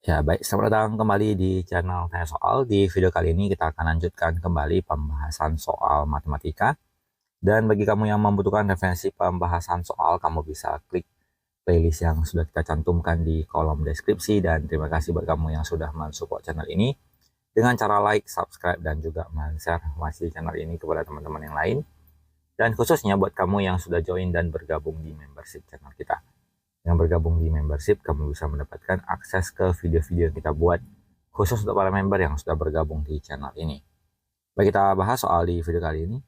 Ya, baik. Selamat datang kembali di channel Tanya Soal. Di video kali ini kita akan lanjutkan kembali pembahasan soal matematika. Dan bagi kamu yang membutuhkan referensi pembahasan soal, kamu bisa klik playlist yang sudah kita cantumkan di kolom deskripsi. Dan terima kasih buat kamu yang sudah mensupport channel ini dengan cara like, subscribe, dan juga men-share informasi channel ini kepada teman-teman yang lain. Dan khususnya buat kamu yang sudah join dan bergabung di membership channel kita. Yang bergabung di membership, kamu bisa mendapatkan akses ke video-video yang kita buat khusus untuk para member yang sudah bergabung di channel ini. Baik, kita bahas soal di video kali ini.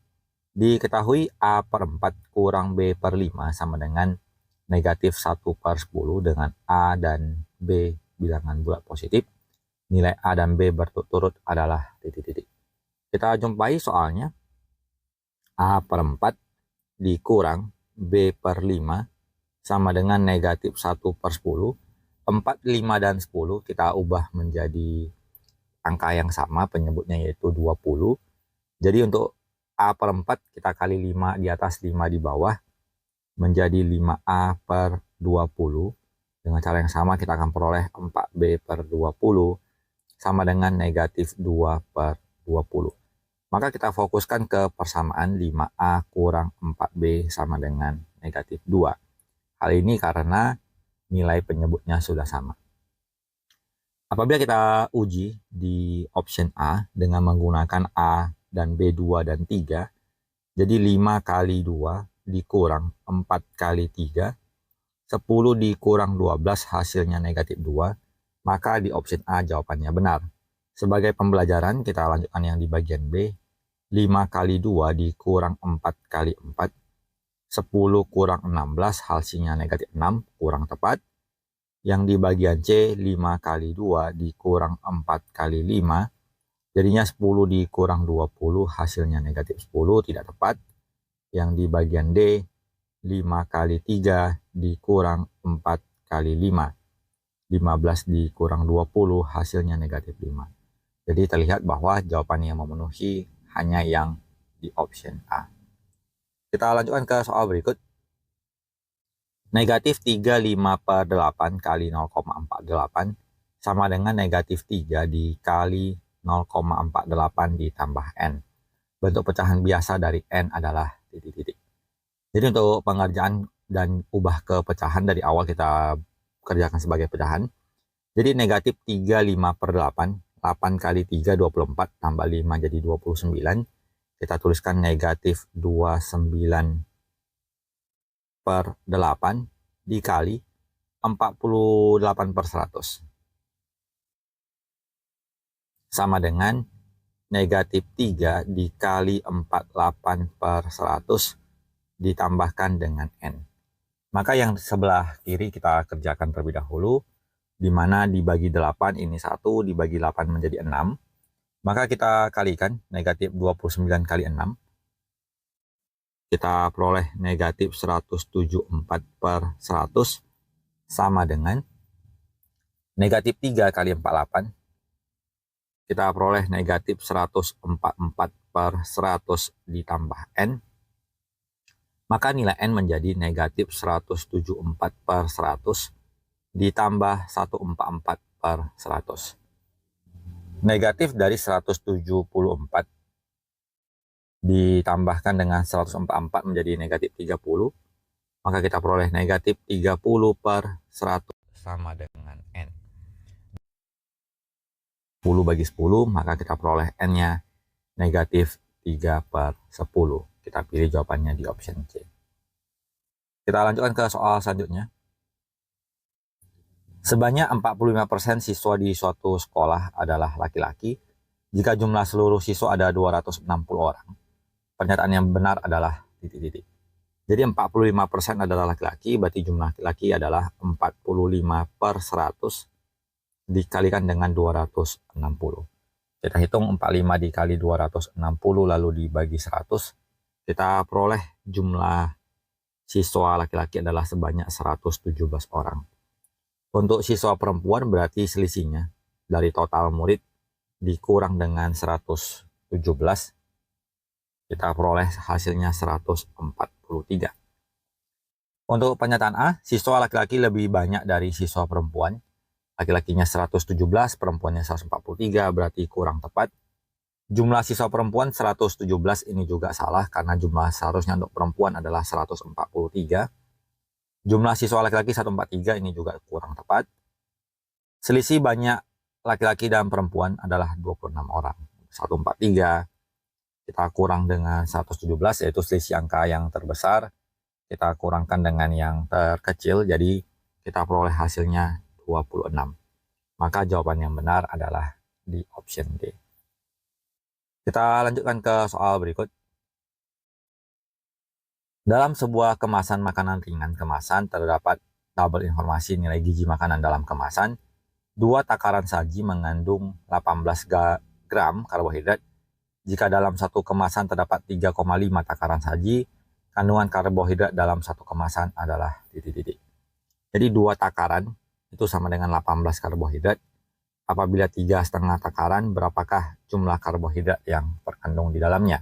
Diketahui A per 4 kurang B per 5 sama dengan negatif 1 per 10 dengan A dan B bilangan bulat positif. Nilai A dan B berturut-turut adalah titik-titik. Kita jumpai soalnya. A per 4 dikurang B per 5 sama dengan negatif 1 per 10. 4, 5, dan 10 kita ubah menjadi angka yang sama, penyebutnya yaitu 20. Jadi untuk A per 4 kita kali 5 di atas 5 di bawah menjadi 5A per 20. Dengan cara yang sama kita akan peroleh 4B per 20 sama dengan negatif 2 per 20. Maka kita fokuskan ke persamaan 5A kurang 4B sama dengan negatif 2. Hal ini karena nilai penyebutnya sudah sama. Apabila kita uji di option A dengan menggunakan A dan B 2 dan 3, jadi 5 kali 2 dikurang 4 kali 3, 10 dikurang 12 hasilnya negatif 2, maka di option A jawabannya benar. Sebagai pembelajaran kita lanjutkan yang di bagian B. 5 kali 2 dikurang 4 kali 4, 10 kurang 16 hasilnya negatif 6, kurang tepat. Yang di bagian C, 5 kali 2 dikurang 4 kali 5, jadinya 10 dikurang 20 hasilnya negatif 10, tidak tepat. Yang di bagian D, 5 kali 3 dikurang 4 kali 5, 15 dikurang 20 hasilnya negatif 5. Jadi terlihat bahwa jawaban yang memenuhi hanya yang di option A. Kita lanjutkan ke soal berikut. Negatif 35 per 8 kali 0,48 sama dengan negatif 3 dikali 0,48 ditambah N. Bentuk pecahan biasa dari N adalah titik-titik. Jadi untuk pengerjaan dan ubah ke pecahan dari awal kita kerjakan sebagai pecahan. Jadi negatif 35 per 8, 8 kali 3 24 tambah 5 jadi 29. Kita tuliskan negatif 29 per 8 dikali 48 per 100 sama dengan negatif 3 dikali 48 per 100 ditambahkan dengan N. Maka yang sebelah kiri kita kerjakan terlebih dahulu, di mana dibagi 8 ini 1, dibagi 8 menjadi 6. Maka kita kalikan negatif 29 kali 6. Kita peroleh negatif 174 per 100 sama dengan negatif 3 kali 48. Kita peroleh negatif 144 per 100 ditambah N. Maka nilai N menjadi negatif 174 per 100 ditambah 144 per 100. Negatif dari 174 ditambahkan dengan 144 menjadi negatif 30. Maka kita peroleh negatif 30 per 100 sama dengan N. 10 bagi 10, maka kita peroleh N-nya negatif 3 per 10. Kita pilih jawabannya di option C. Kita lanjutkan ke soal selanjutnya. Sebanyak 45% siswa di suatu sekolah adalah laki-laki. Jika jumlah seluruh siswa ada 260 orang. Pernyataan yang benar adalah titik-titik. Jadi 45% adalah laki-laki, berarti jumlah laki-laki adalah 45 per 100 dikalikan dengan 260. Kita hitung 45 dikali 260 lalu dibagi 100. Kita peroleh jumlah siswa laki-laki adalah sebanyak 117 orang. Untuk siswa perempuan berarti selisihnya dari total murid dikurang dengan 117. Kita peroleh hasilnya 143. Untuk pernyataan A, siswa laki-laki lebih banyak dari siswa perempuan. laki-lakinya 117, perempuannya 143, berarti kurang tepat. Jumlah siswa perempuan 117 ini juga salah karena jumlah seharusnya untuk perempuan adalah 143. Jumlah siswa laki-laki 143 ini juga kurang tepat. Selisih banyak laki-laki dan perempuan adalah 26 orang. 143 kita kurang dengan 117, yaitu selisih angka yang terbesar. Kita kurangkan dengan yang terkecil, jadi kita peroleh hasilnya 26. Maka jawaban yang benar adalah di option D. Kita lanjutkan ke soal berikut. Dalam sebuah kemasan makanan ringan kemasan terdapat tabel informasi nilai gizi makanan dalam kemasan. 2 takaran saji mengandung 18 gram karbohidrat. Jika dalam satu kemasan terdapat 3,5 takaran saji, kandungan karbohidrat dalam satu kemasan adalah titik-titik. Jadi 2 takaran itu sama dengan 18 karbohidrat. Apabila 3,5 takaran, berapakah jumlah karbohidrat yang terkandung di dalamnya?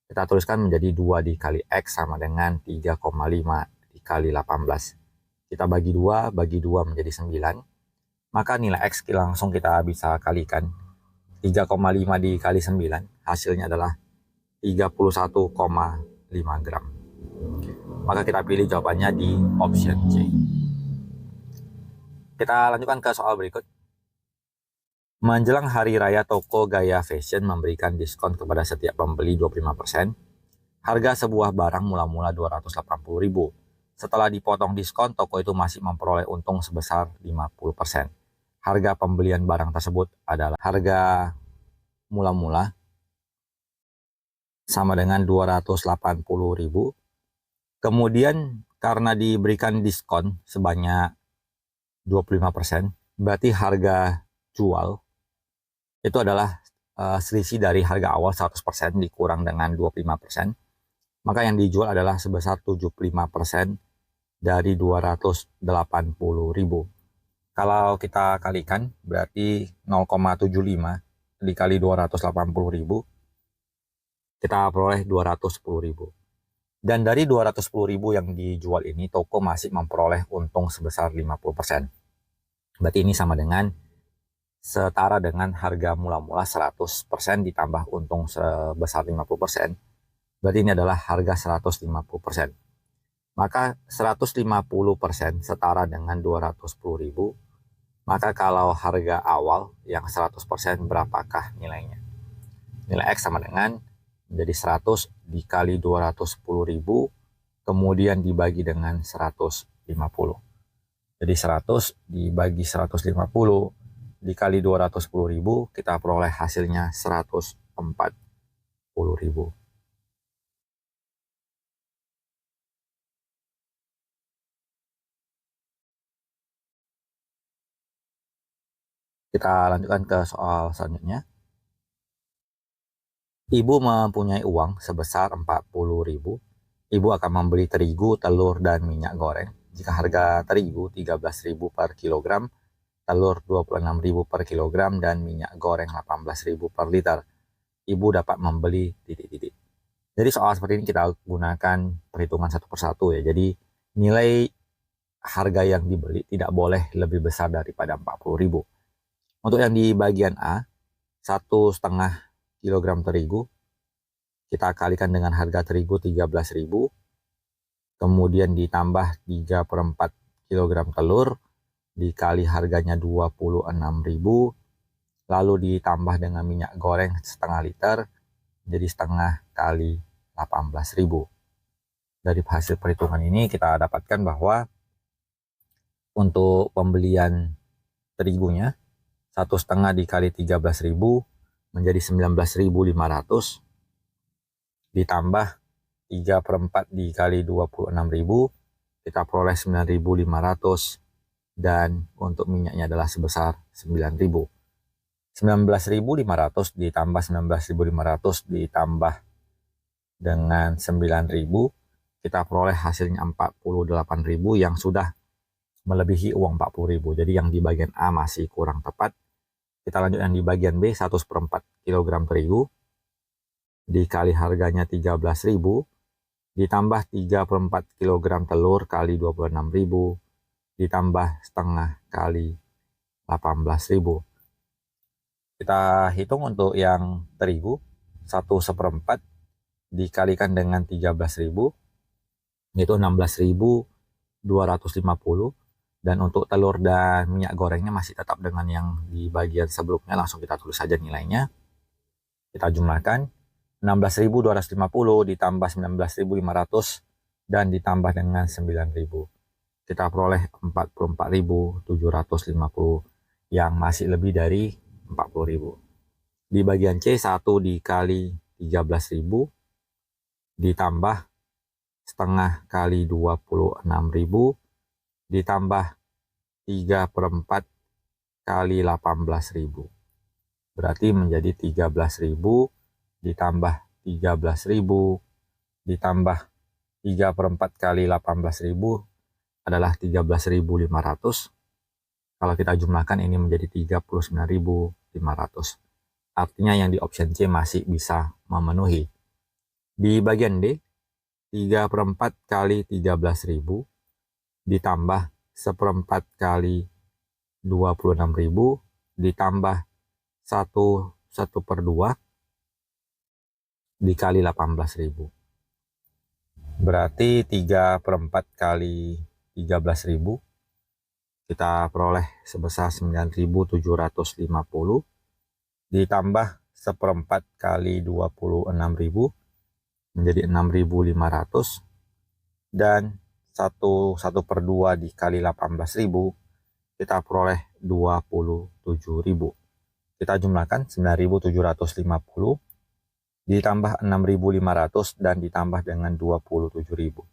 Kita tuliskan menjadi 2 dikali X sama dengan 3,5 dikali 18. Kita bagi 2 menjadi 9. Maka nilai X langsung kita bisa kalikan. 3,5 dikali 9, hasilnya adalah 31,5 gram. Maka kita pilih jawabannya di option C. Kita lanjutkan ke soal berikut. Menjelang hari raya, toko gaya fashion memberikan diskon kepada setiap pembeli 25%. Harga sebuah barang mula-mula 280.000. Setelah dipotong diskon, toko itu masih memperoleh untung sebesar 50%. Harga pembelian barang tersebut adalah harga mula-mula sama dengan 280.000. Kemudian karena diberikan diskon sebanyak 25%, berarti harga jual itu adalah selisih dari harga awal 100% dikurang dengan 25%. Maka yang dijual adalah sebesar 75% dari 280.000. Kalau kita kalikan berarti 0,75 dikali 280.000, kita peroleh 210.000. Dan dari 210.000 yang dijual ini, toko masih memperoleh untung sebesar 50%. Berarti ini sama dengan setara dengan harga mula-mula 100% ditambah untung sebesar 50%. Berarti ini adalah harga 150%. Maka 150% setara dengan 210.000. Maka kalau harga awal yang 100% berapakah nilainya? Nilai X sama dengan menjadi 100 dikali 210.000 kemudian dibagi dengan 150. Jadi 100 dibagi 150 dikali 210.000, kita peroleh hasilnya 140.000. Kita lanjutkan ke soal selanjutnya. Ibu mempunyai uang sebesar 40.000. Ibu akan membeli terigu, telur, dan minyak goreng. Jika harga terigu 13.000 per kilogram, telur 26.000 per kilogram, dan minyak goreng 18.000 per liter, ibu dapat membeli titik-titik. Jadi soal seperti ini kita gunakan perhitungan satu persatu ya. Jadi nilai harga yang dibeli tidak boleh lebih besar daripada 40.000. Untuk yang di bagian A, 1,5 kg terigu, kita kalikan dengan harga terigu 13.000, kemudian ditambah 3/4 kg telur, dikali harganya 26.000, lalu ditambah dengan minyak goreng setengah liter, jadi setengah kali 18.000. Dari hasil perhitungan ini kita dapatkan bahwa untuk pembelian terigunya 1,5 dikali 13.000 menjadi 19.500, ditambah 3/4 dikali 26.000, kita peroleh 9.500, dan untuk minyaknya adalah sebesar 9.000. 19.500 ditambah 19.500 ditambah dengan 9.000, kita peroleh hasilnya 48.000 yang sudah melebihi uang 40.000. Jadi yang di bagian A masih kurang tepat. Kita lanjut yang di bagian B, 1/4 kg terigu dikali harganya 13.000 ditambah 3/4 kg telur kali 26.000 ditambah setengah kali 18.000. Kita hitung untuk yang terigu, 1/4 dikalikan dengan 13.000, yaitu 16.250. Dan untuk telur dan minyak gorengnya masih tetap dengan yang di bagian sebelumnya, langsung kita tulis saja nilainya. Kita jumlahkan, 16.250 ditambah 19.500 dan ditambah dengan 9.000. Kita peroleh 44.750 yang masih lebih dari 40.000. Di bagian C, 1 dikali 13.000 ditambah setengah kali 26.000 ditambah 3/4 kali 18.000. Berarti menjadi 13.000 ditambah 13.000 ditambah 3/4 kali 18.000 adalah 13.500. Kalau kita jumlahkan ini menjadi 39.500. Artinya yang di option C masih bisa memenuhi. Di bagian D, 3/4 kali 13.000 ditambah 1/4 kali 26.000 ditambah 1/2 dikali 18.000. Berarti 3/4 kali 13.000 kita peroleh sebesar 9.750 ditambah 1/4 kali 26.000 menjadi 6.500 dan 1/2 dikali 18.000 kita peroleh 27.000. Kita jumlahkan 9.750 ditambah 6.500 dan ditambah dengan 27.000.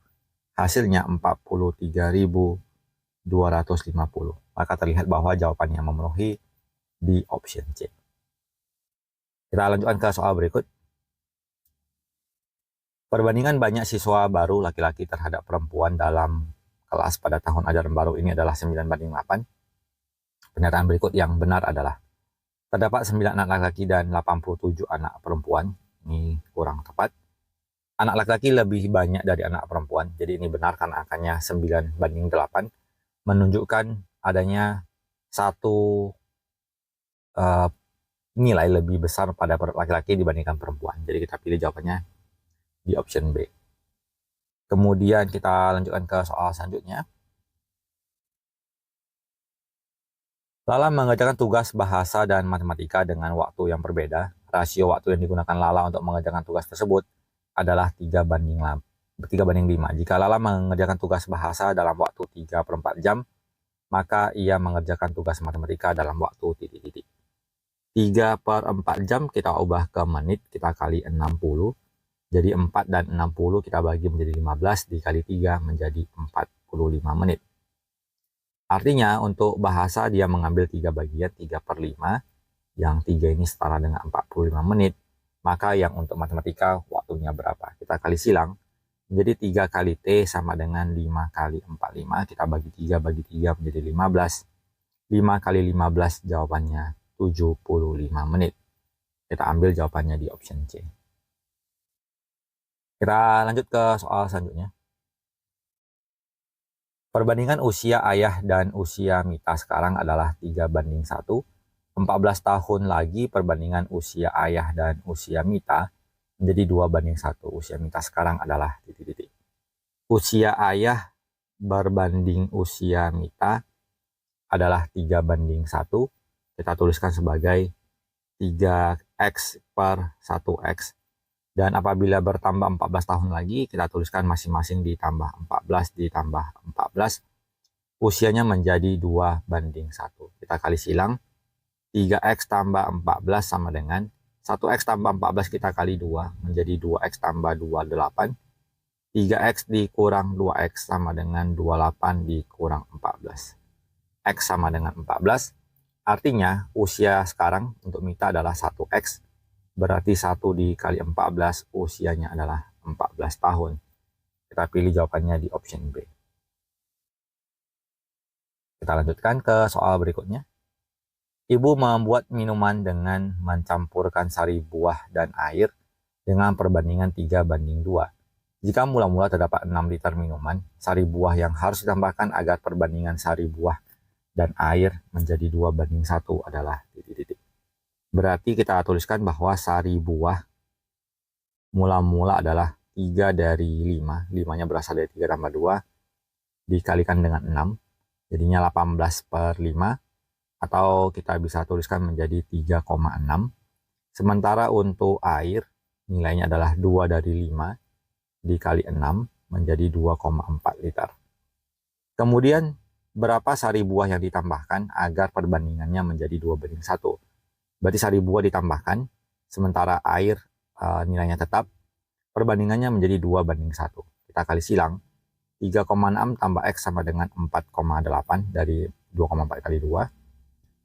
Hasilnya 43.250. Maka terlihat bahwa jawabannya memenuhi di option C. Kita lanjutkan ke soal berikut. Perbandingan banyak siswa baru laki-laki terhadap perempuan dalam kelas pada tahun ajaran baru ini adalah 9/8. Pernyataan berikut yang benar adalah terdapat 9 anak laki-laki dan 87 anak perempuan. Ini kurang tepat. Anak laki-laki lebih banyak dari anak perempuan. Jadi ini benar karena angkanya 9/8. Menunjukkan adanya satu nilai lebih besar pada laki-laki dibandingkan perempuan. Jadi kita pilih jawabannya di option B. Kemudian kita lanjutkan ke soal selanjutnya. Lala mengerjakan tugas bahasa dan matematika dengan waktu yang berbeda. Rasio waktu yang digunakan Lala untuk mengerjakan tugas tersebut adalah 3/5. Jika Lala mengerjakan tugas bahasa dalam waktu 3/4 jam, maka ia mengerjakan tugas matematika dalam waktu titik-titik. 3/4 jam kita ubah ke menit, kita kali 60. Jadi 4 dan 60 kita bagi menjadi 15, dikali 3 menjadi 45 menit. Artinya untuk bahasa dia mengambil 3 bagian, 3/5, yang 3 ini setara dengan 45 menit. Maka yang untuk matematika waktunya berapa? Kita kali silang, menjadi 3 kali T sama dengan 5 kali 45, kita bagi 3 menjadi 15. 5 kali 15 jawabannya 75 menit. Kita ambil jawabannya di option C. Kita lanjut ke soal selanjutnya. Perbandingan usia ayah dan usia Mita sekarang adalah 3/1. 14 tahun lagi perbandingan usia ayah dan usia Mita menjadi 2/1. Usia Mita sekarang adalah titik-titik. Usia ayah berbanding usia Mita adalah 3/1. Kita tuliskan sebagai 3x per 1x. Dan apabila bertambah 14 tahun lagi, kita tuliskan masing-masing ditambah 14 ditambah 14. Usianya menjadi 2/1. Kita kali silang, 3x tambah 14 sama dengan 1x tambah 14 kita kali 2, menjadi 2x tambah 2, 8. 3x dikurang 2x sama dengan 28 dikurang 14. X sama dengan 14. Artinya usia sekarang untuk Mita adalah 1x. Berarti 1 dikali 14 usianya adalah 14 tahun. Kita pilih jawabannya di option B. Kita lanjutkan ke soal berikutnya. Ibu membuat minuman dengan mencampurkan sari buah dan air dengan perbandingan 3/2. Jika mula-mula terdapat 6 liter minuman, sari buah yang harus ditambahkan agar perbandingan sari buah dan air menjadi 2:1 adalah titik-titik. Berarti kita tuliskan bahwa sari buah mula-mula adalah 3 dari 5. 5-nya berasal dari 3 tambah 2 dikalikan dengan 6. Jadinya 18/5. Atau kita bisa tuliskan menjadi 3,6. Sementara untuk air nilainya adalah 2 dari 5 dikali 6 menjadi 2,4 liter. Kemudian berapa sari buah yang ditambahkan agar perbandingannya menjadi 2:1? Berarti sari buah ditambahkan, sementara air nilainya tetap, perbandingannya menjadi 2:1. Kita kali silang, 3,6 tambah X sama dengan 4,8 dari 2,4 kali 2,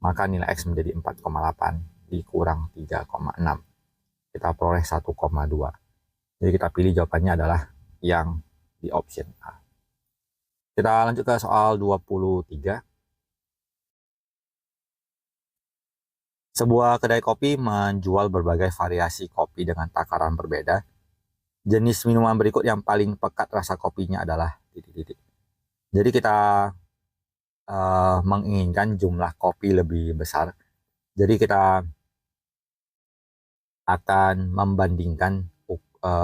maka nilai X menjadi 4,8 dikurang 3,6. Kita peroleh 1,2. Jadi kita pilih jawabannya adalah yang di option A. Kita lanjut ke soal 23. Sebuah kedai kopi menjual berbagai variasi kopi dengan takaran berbeda. Jenis minuman berikut yang paling pekat rasa kopinya adalah titik-titik. Jadi kita menginginkan jumlah kopi lebih besar. Jadi kita akan membandingkan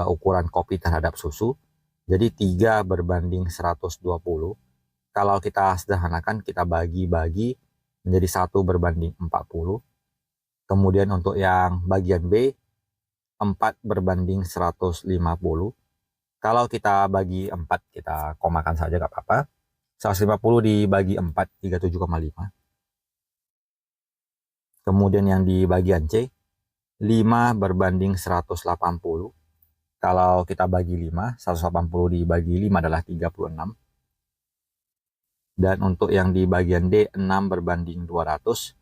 ukuran kopi terhadap susu. Jadi 3 berbanding 120. Kalau kita sederhanakan, kita bagi-bagi menjadi 1 berbanding 40. Kemudian untuk yang bagian B, 4 berbanding 150. Kalau kita bagi 4, kita komakan saja gak apa-apa. 150 dibagi 4, 37,5. Kemudian yang di bagian C, 5 berbanding 180. Kalau kita bagi 5, 180 dibagi 5 adalah 36. Dan untuk yang di bagian D, 6 berbanding 200.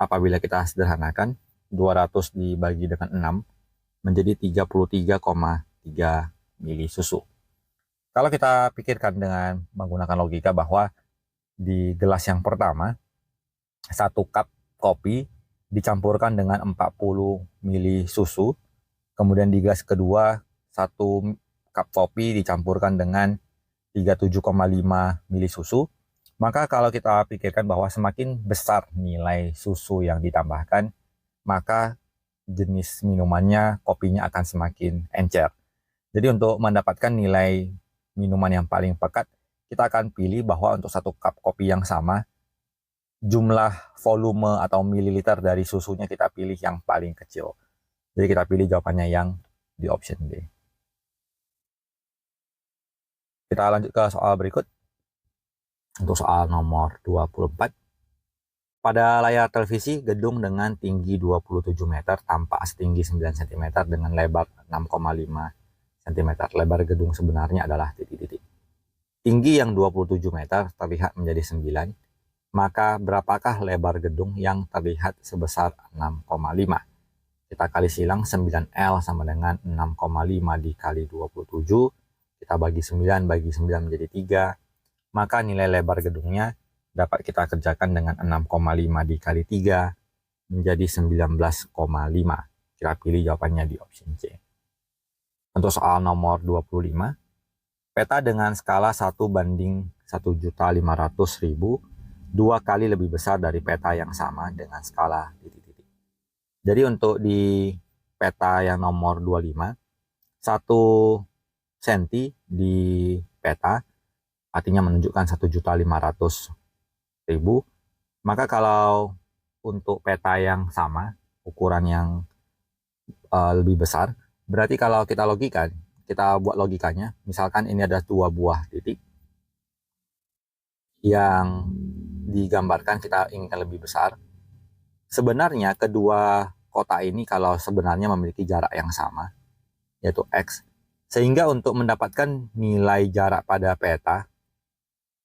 Apabila kita sederhanakan, 200 dibagi dengan 6 menjadi 33,3 mili susu. Kalau kita pikirkan dengan menggunakan logika bahwa di gelas yang pertama, 1 cup kopi dicampurkan dengan 40 mili susu. Kemudian di gelas kedua, 1 cup kopi dicampurkan dengan 37,5 mili susu. Maka kalau kita pikirkan bahwa semakin besar nilai susu yang ditambahkan, maka jenis minumannya, kopinya akan semakin encer. Jadi untuk mendapatkan nilai minuman yang paling pekat, kita akan pilih bahwa untuk 1 cup kopi yang sama, jumlah volume atau mililiter dari susunya kita pilih yang paling kecil. Jadi kita pilih jawabannya yang di option D. Kita lanjut ke soal berikut. Untuk soal nomor 24. Pada layar televisi, gedung dengan tinggi 27 meter tampak setinggi 9 cm dengan lebar 6,5 cm. Lebar gedung sebenarnya adalah titik-titik. Tinggi yang 27 meter terlihat menjadi 9. Maka berapakah lebar gedung yang terlihat sebesar 6,5? Kita kali silang, 9L sama dengan 6,5 dikali 27. Kita bagi 9 menjadi 3. Maka nilai lebar gedungnya dapat kita kerjakan dengan 6,5 dikali 3 menjadi 19,5. Kita pilih jawabannya di option C. Untuk soal nomor 25, peta dengan skala 1:1.500.000 2 kali lebih besar dari peta yang sama dengan skala titik-titik. Jadi untuk di peta yang nomor 25, 1 cm di peta artinya menunjukkan 1.500.000. Maka kalau untuk peta yang sama, ukuran yang lebih besar, berarti kalau kita logikan, kita buat logikanya, misalkan ini ada 2 buah titik yang digambarkan kita inginkan lebih besar. Sebenarnya kedua kotak ini kalau sebenarnya memiliki jarak yang sama, yaitu X, sehingga untuk mendapatkan nilai jarak pada peta,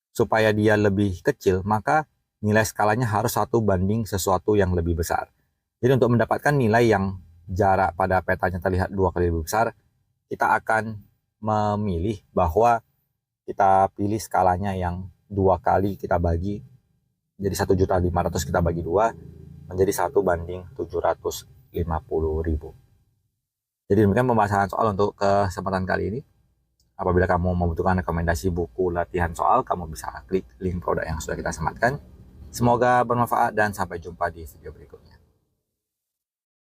supaya dia lebih kecil, maka nilai skalanya harus 1 banding sesuatu yang lebih besar. Jadi untuk mendapatkan nilai yang jarak pada petanya terlihat 2 kali lebih besar, kita akan memilih bahwa kita pilih skalanya yang 2 kali kita bagi, jadi 1.500.000 kita bagi 2, menjadi 1:750.000. Jadi demikian pembahasan soal untuk kesempatan kali ini. Apabila kamu membutuhkan rekomendasi buku latihan soal, kamu bisa klik link produk yang sudah kita sematkan. Semoga bermanfaat dan sampai jumpa di video berikutnya.